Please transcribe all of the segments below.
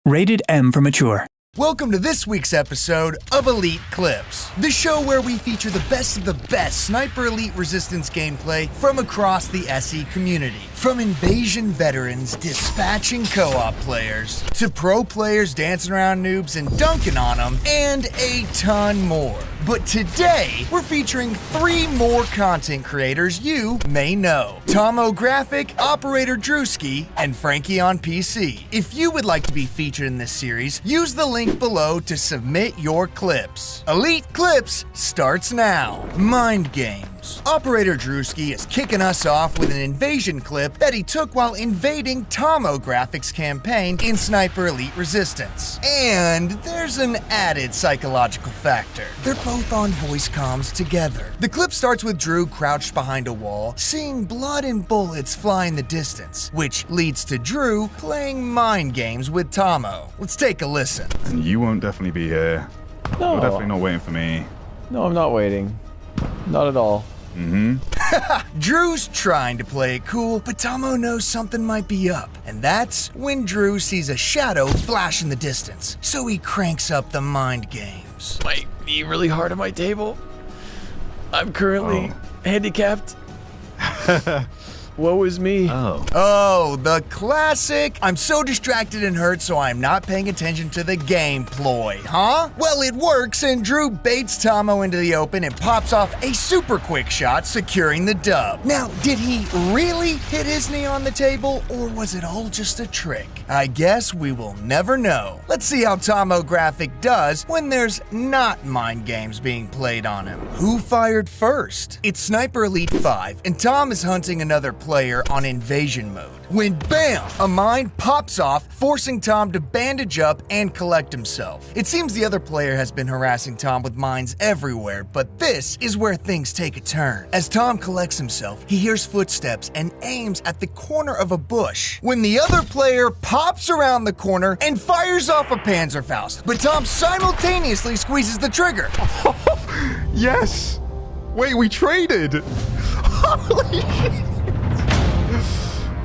Rated M for mature. Welcome to this week's episode of Elite Clips, the show where we feature the best of the best Sniper Elite Resistance gameplay from across the SE community. From invasion veterans dispatching co-op players, to pro players dancing around noobs and dunking on them, and a ton more. But today, we're featuring 3 more content creators you may know. Tomographic, Operator Drewski, and FrankieonPC. If you would like to be featured in this series, use the link below to submit your clips. Elite Clips starts now. Mind games. Operator Drewski is kicking us off with an invasion clip that he took while invading Tomographic's campaign in Sniper Elite Resistance. And there's an added psychological factor. They're both on voice comms together. The clip starts with Drew crouched behind a wall, seeing blood and bullets fly in the distance, which leads to Drew playing mind games with Tomo. Let's take a listen. And you won't definitely be here. No. You're definitely not waiting for me. No, I'm not waiting. Not at all. Drew's trying to play it cool, but Tomo knows something might be up. And that's when Drew sees a shadow flash in the distance. So he cranks up the mind games. My knee really hard on my table. I'm currently handicapped. Woe is me. Oh, the classic, I'm so distracted and hurt so I'm not paying attention to the game ploy, huh? Well, it works, and Drew baits Tomo into the open and pops off a super quick shot, securing the dub. Now, did he really hit his knee on the table, or was it all just a trick? I guess we will never know. Let's see how Tomographic does when there's not mind games being played on him. Who fired first? It's Sniper Elite 5, and Tom is hunting another player on invasion mode. When BAM! A mine pops off, forcing Tom to bandage up and collect himself. It seems the other player has been harassing Tom with mines everywhere, but this is where things take a turn. As Tom collects himself, he hears footsteps and aims at the corner of a bush, when the other player pops around the corner and fires off a Panzerfaust, but Tom simultaneously squeezes the trigger. Yes! Wait, we traded! Holy shit!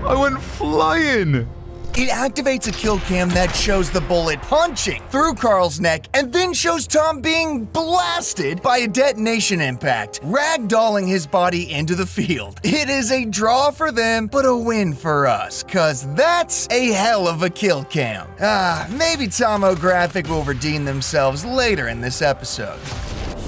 I went flying! It activates a kill cam that shows the bullet punching through Carl's neck and then shows Tom being blasted by a detonation impact, ragdolling his body into the field. It is a draw for them, but a win for us, cause that's a hell of a kill cam. Maybe Tomographic will redeem themselves later in this episode.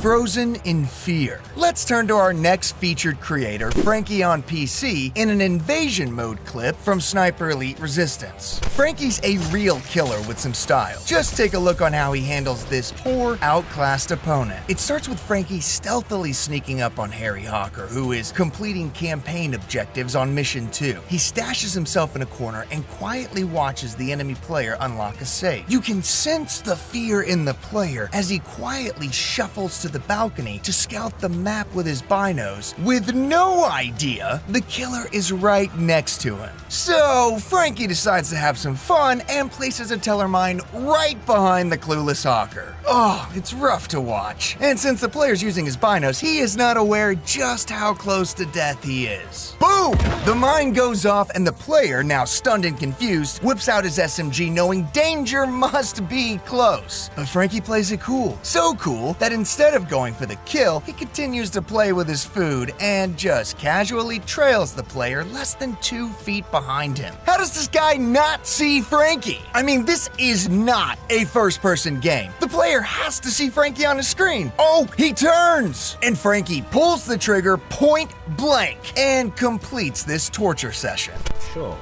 Frozen in fear. Let's turn to our next featured creator, FrankieonPC, in an invasion mode clip from Sniper Elite Resistance. Frankie's a real killer with some style. Just take a look on how he handles this poor, outclassed opponent. It starts with Frankie stealthily sneaking up on Harry Hawker, who is completing campaign objectives on Mission 2. He stashes himself in a corner and quietly watches the enemy player unlock a safe. You can sense the fear in the player as he quietly shuffles to the balcony to scout the map with his binos, with no idea the killer is right next to him. So Frankie decides to have some fun and places a teller mine right behind the clueless Hawker. Oh, it's rough to watch. And since the player's using his binos, he is not aware just how close to death he is. Boom! The mine goes off and the player, now stunned and confused, whips out his SMG knowing danger must be close. But Frankie plays it cool. So cool that instead of going for the kill, he continues to play with his food and just casually trails the player less than 2 feet behind him. How does this guy not see Frankie? I mean, this is not a first-person game. The player has to see Frankie on the screen. Oh, he turns! And Frankie pulls the trigger point blank and completes this torture session. Sure.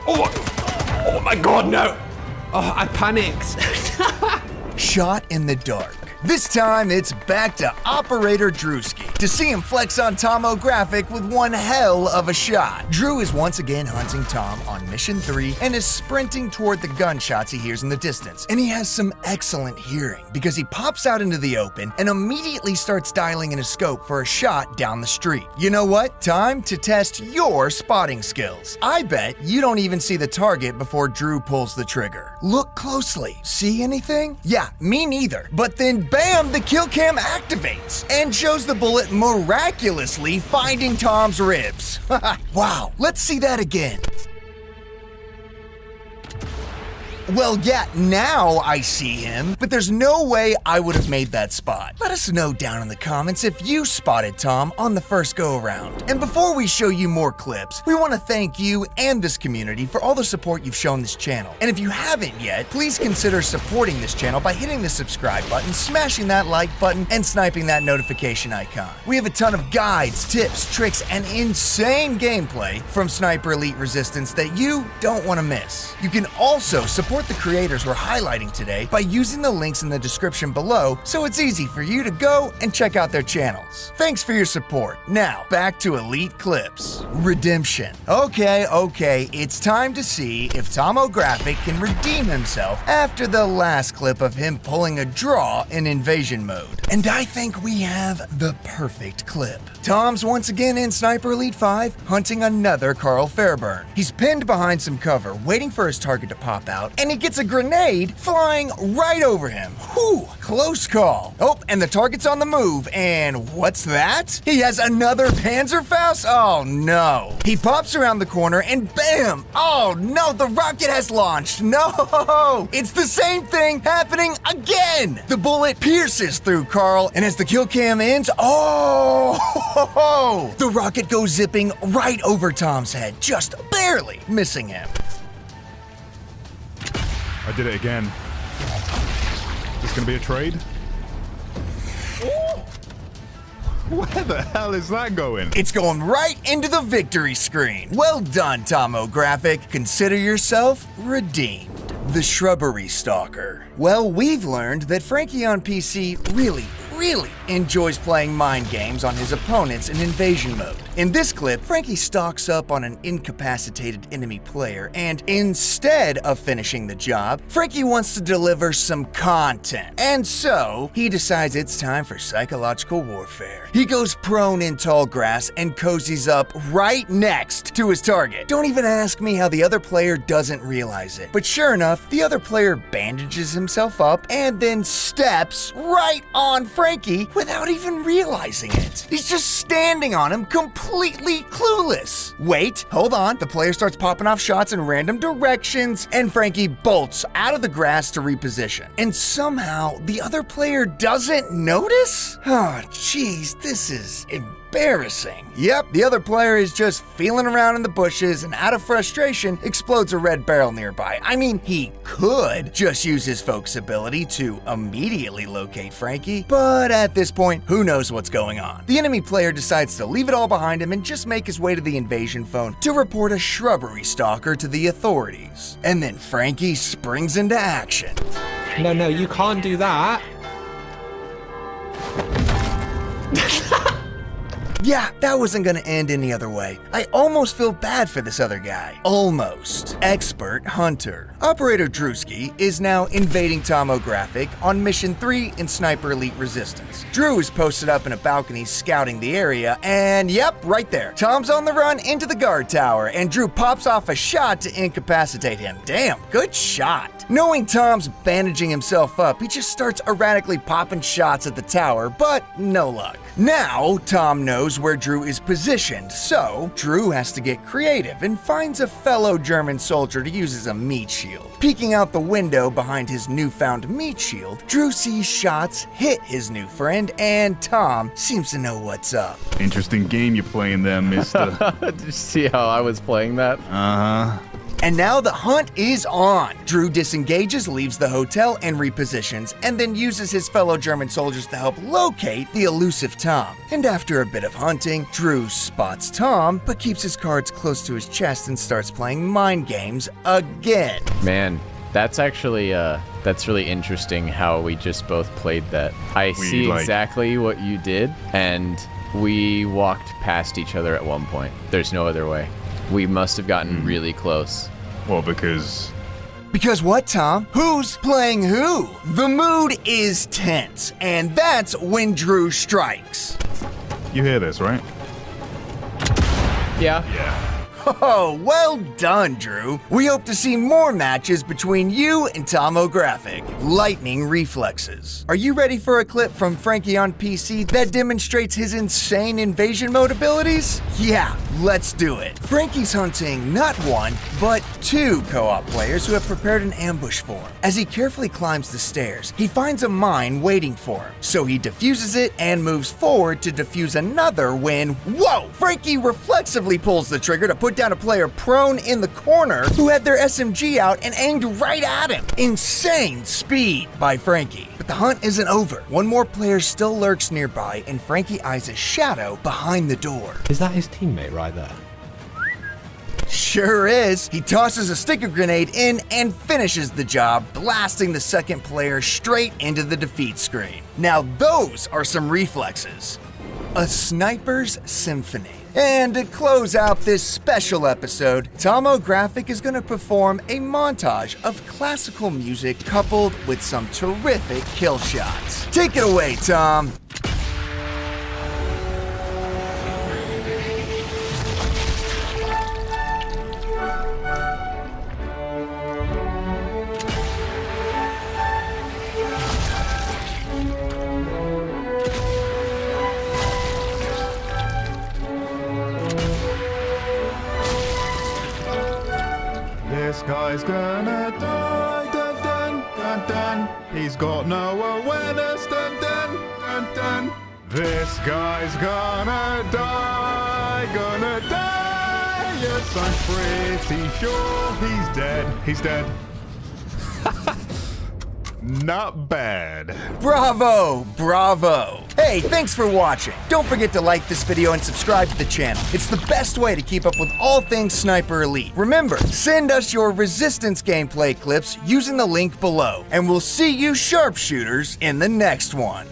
Oh my god, no! Oh, I panicked. Shot in the dark. This time, it's back to Operator Drewski to see him flex on Tomographic with one hell of a shot. Drew is once again hunting Tom on Mission 3 and is sprinting toward the gunshots he hears in the distance. And he has some excellent hearing because he pops out into the open and immediately starts dialing in a scope for a shot down the street. You know what? Time to test your spotting skills. I bet you don't even see the target before Drew pulls the trigger. Look closely. See anything? Yeah, me neither. But then bam, the kill cam activates and shows the bullet miraculously finding Tom's ribs. Wow, let's see that again. Well, yeah, now I see him, but there's no way I would have made that spot. Let us know down in the comments if you spotted Tom on the first go-around. And before we show you more clips, we want to thank you and this community for all the support you've shown this channel. And if you haven't yet, please consider supporting this channel by hitting the subscribe button, smashing that like button, and sniping that notification icon. We have a ton of guides, tips, tricks, and insane gameplay from Sniper Elite Resistance that you don't want to miss. You can also support the creators we're highlighting today by using the links in the description below, so it's easy for you to go and check out their channels. Thanks for your support. Now, back to Elite Clips. Redemption. Okay, it's time to see if Tomographic can redeem himself after the last clip of him pulling a draw in invasion mode. And I think we have the perfect clip. Tom's once again in Sniper Elite 5, hunting another Carl Fairburn. He's pinned behind some cover, waiting for his target to pop out, and he gets a grenade flying right over him. Whew, close call. Oh, and the target's on the move, and what's that? He has another Panzerfaust? Oh no. He pops around the corner and bam! Oh no, the rocket has launched. No! It's the same thing happening again! The bullet pierces through Carl, and as the kill cam ends, the rocket goes zipping right over Tom's head, just barely missing him. I did it again. Is this gonna be a trade? Where the hell is that going? It's going right into the victory screen. Well done, Tomographic. Consider yourself redeemed. The Shrubbery Stalker. Well, we've learned that FrankieonPC really enjoys playing mind games on his opponents in invasion mode. In this clip, Frankie stalks up on an incapacitated enemy player, and instead of finishing the job, Frankie wants to deliver some content. And so, he decides it's time for psychological warfare. He goes prone in tall grass and cozies up right next to his target. Don't even ask me how the other player doesn't realize it. But sure enough, the other player bandages himself up and then steps right on Frankie without even realizing it. He's just standing on him completely clueless. Wait, hold on. The player starts popping off shots in random directions, and Frankie bolts out of the grass to reposition. And somehow, the other player doesn't notice? Oh, jeez, this is embarrassing. Yep, the other player is just feeling around in the bushes and out of frustration explodes a red barrel nearby. I mean, he could just use his focus ability to immediately locate Frankie, but at this point, who knows what's going on. The enemy player decides to leave it all behind him and just make his way to the invasion phone to report a shrubbery stalker to the authorities. And then Frankie springs into action. No, you can't do that. Yeah, that wasn't gonna end any other way. I almost feel bad for this other guy. Almost. Expert Hunter. Operator Drewski is now invading Tomographic on Mission 3 in Sniper Elite Resistance. Drew is posted up in a balcony scouting the area, and yep, right there. Tom's on the run into the guard tower, and Drew pops off a shot to incapacitate him. Damn, good shot. Knowing Tom's bandaging himself up, he just starts erratically popping shots at the tower, but no luck. Now, Tom knows where Drew is positioned, so Drew has to get creative and finds a fellow German soldier to use as a meat shield. Peeking out the window behind his newfound meat shield, Drew sees shots hit his new friend, and Tom seems to know what's up. Interesting game you're playing there, mister. Did you see how I was playing that? Uh-huh. And now the hunt is on. Drew disengages, leaves the hotel, and repositions, and then uses his fellow German soldiers to help locate the elusive Tom. And after a bit of hunting, Drew spots Tom, but keeps his cards close to his chest and starts playing mind games again. Man, that's actually, that's really interesting how we just both played that. I see exactly what you did, and we walked past each other at one point. There's no other way. We must have gotten really close. Well, because what, Tom? Who's playing who? The mood is tense, and that's when Drew strikes. you hear this, right? Yeah. Oh, well done, Drew. We hope to see more matches between you and Tomographic. Lightning reflexes. Are you ready for a clip from FrankieonPC that demonstrates his insane invasion mode abilities? Yeah, let's do it. Frankie's hunting not one, but two co-op players who have prepared an ambush for him. As he carefully climbs the stairs, he finds a mine waiting for him. So he defuses it and moves forward to defuse another when, whoa! Frankie reflexively pulls the trigger to put down a player prone in the corner who had their SMG out and aimed right at him. Insane speed by Frankie. But the hunt isn't over. One more player still lurks nearby and Frankie eyes a shadow behind the door. Is that his teammate right there? Sure is. He tosses a sticker grenade in and finishes the job, blasting the second player straight into the defeat screen. Now those are some reflexes. A sniper's symphony. And to close out this special episode, Tomographic is going to perform a montage of classical music coupled with some terrific kill shots. Take it away, Tom. This guy's gonna die, dun dun dun dun. He's got no awareness, dun dun dun dun. This guy's gonna die, gonna die. Yes, I'm pretty sure he's dead. He's dead. Not bad. Bravo, bravo. Hey, thanks for watching. Don't forget to like this video and subscribe to the channel. It's the best way to keep up with all things Sniper Elite. Remember, send us your Resistance gameplay clips using the link below, and we'll see you sharpshooters in the next one.